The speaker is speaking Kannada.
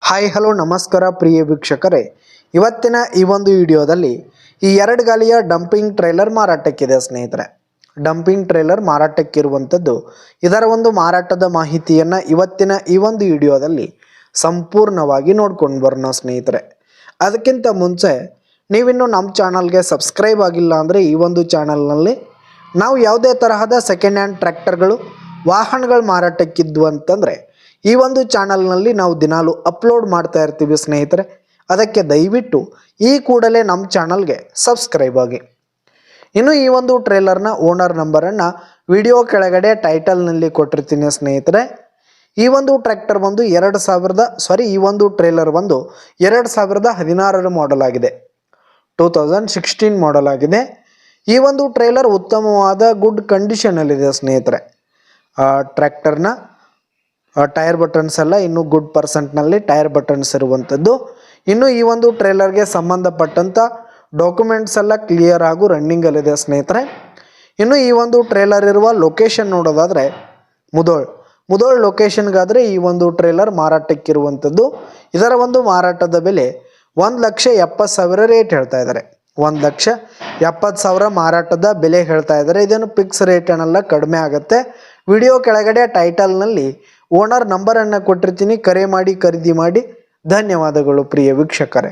ಹಾಯ್ ಹಲೋ ನಮಸ್ಕಾರ ಪ್ರಿಯ ವೀಕ್ಷಕರೇ, ಇವತ್ತಿನ ಈ ಒಂದು ವಿಡಿಯೋದಲ್ಲಿ ಈ ಎರಡು ಗಾಲಿಯ ಡಂಪಿಂಗ್ ಟ್ರೇಲರ್ ಮಾರಾಟಕ್ಕಿದೆ ಸ್ನೇಹಿತರೆ. ಡಂಪಿಂಗ್ ಟ್ರೇಲರ್ ಮಾರಾಟಕ್ಕಿರುವಂಥದ್ದು, ಇದರ ಒಂದು ಮಾರಾಟದ ಮಾಹಿತಿಯನ್ನು ಇವತ್ತಿನ ಈ ಒಂದು ವಿಡಿಯೋದಲ್ಲಿ ಸಂಪೂರ್ಣವಾಗಿ ನೋಡ್ಕೊಂಡು ಬರೋಣ ಸ್ನೇಹಿತರೆ. ಅದಕ್ಕಿಂತ ಮುಂಚೆ ನೀವಿನ್ನು ನಮ್ಮ ಚಾನಲ್ಗೆ ಸಬ್ಸ್ಕ್ರೈಬ್ ಆಗಿಲ್ಲ ಅಂದರೆ ಈ ಒಂದು ಚಾನಲ್ನಲ್ಲಿ ನಾವು ಯಾವುದೇ ತರಹದ ಸೆಕೆಂಡ್ ಹ್ಯಾಂಡ್ ಟ್ರ್ಯಾಕ್ಟರ್ಗಳು ವಾಹನಗಳು ಮಾರಾಟಕ್ಕಿದ್ವು ಅಂತಂದರೆ ಈ ಒಂದು ಚಾನಲ್ನಲ್ಲಿ ನಾವು ದಿನಾಲು ಅಪ್ಲೋಡ್ ಮಾಡ್ತಾ ಇರ್ತೀವಿ ಸ್ನೇಹಿತರೆ. ಅದಕ್ಕೆ ದಯವಿಟ್ಟು ಈ ಕೂಡಲೇ ನಮ್ಮ ಚಾನಲ್ಗೆ ಸಬ್ಸ್ಕ್ರೈಬ್ ಆಗಿ. ಇನ್ನು ಈ ಒಂದು ಟ್ರೇಲರ್ನ ಓನರ್ ನಂಬರನ್ನು ವಿಡಿಯೋ ಕೆಳಗಡೆ ಟೈಟಲ್ನಲ್ಲಿ ಕೊಟ್ಟಿರ್ತೀನಿ ಸ್ನೇಹಿತರೆ. ಈ ಒಂದು ಟ್ರ್ಯಾಕ್ಟರ್ ಬಂದು ಈ ಒಂದು ಟ್ರೇಲರ್ ಬಂದು 2016 ಮಾಡೆಲ್ ಆಗಿದೆ, 2016 ಮಾಡೆಲ್ ಆಗಿದೆ. ಈ ಒಂದು ಟ್ರೇಲರ್ ಉತ್ತಮವಾದ ಗುಡ್ ಕಂಡೀಷನಲ್ಲಿದೆ ಸ್ನೇಹಿತರೆ. ಟ್ರ್ಯಾಕ್ಟರ್ನ ಟೈರ್ ಬಟನ್ಸ್ ಎಲ್ಲ ಇನ್ನೂ ಗುಡ್ ಪರ್ಸೆಂಟ್ನಲ್ಲಿ ಟೈರ್ ಬಟನ್ಸ್ ಇರುವಂಥದ್ದು. ಇನ್ನು ಈ ಒಂದು ಟ್ರೇಲರ್ಗೆ ಸಂಬಂಧಪಟ್ಟಂಥ ಡಾಕ್ಯುಮೆಂಟ್ಸ್ ಎಲ್ಲ ಕ್ಲಿಯರ್ ಹಾಗೂ ರನ್ನಿಂಗಲ್ಲಿದೆ ಸ್ನೇಹಿತರೆ. ಇನ್ನು ಈ ಒಂದು ಟ್ರೇಲರ್ ಇರುವ ಲೊಕೇಶನ್ ನೋಡೋದಾದರೆ ಮುದೋಳ್ ಲೊಕೇಶನ್ಗಾದರೆ ಈ ಒಂದು ಟ್ರೇಲರ್ ಮಾರಾಟಕ್ಕಿರುವಂಥದ್ದು. ಇದರ ಒಂದು ಮಾರಾಟದ ಬೆಲೆ 1,70,000 ರೇಟ್ ಹೇಳ್ತಾ ಇದ್ದಾರೆ. 1,70,000 ಮಾರಾಟದ ಬೆಲೆ ಹೇಳ್ತಾ ಇದ್ದಾರೆ. ಇದೇನು ಫಿಕ್ಸ್ ರೇಟ್ ಏನಲ್ಲ, ಕಡಿಮೆ ಆಗುತ್ತೆ. ವಿಡಿಯೋ ಕೆಳಗಡೆ ಟೈಟಲ್ನಲ್ಲಿ ಓನರ್ ನಂಬರನ್ನು ಕೊಟ್ಟಿರ್ತೀನಿ, ಕರೆ ಮಾಡಿ ಖರೀದಿ ಮಾಡಿ. ಧನ್ಯವಾದಗಳು ಪ್ರಿಯ ವೀಕ್ಷಕರೇ.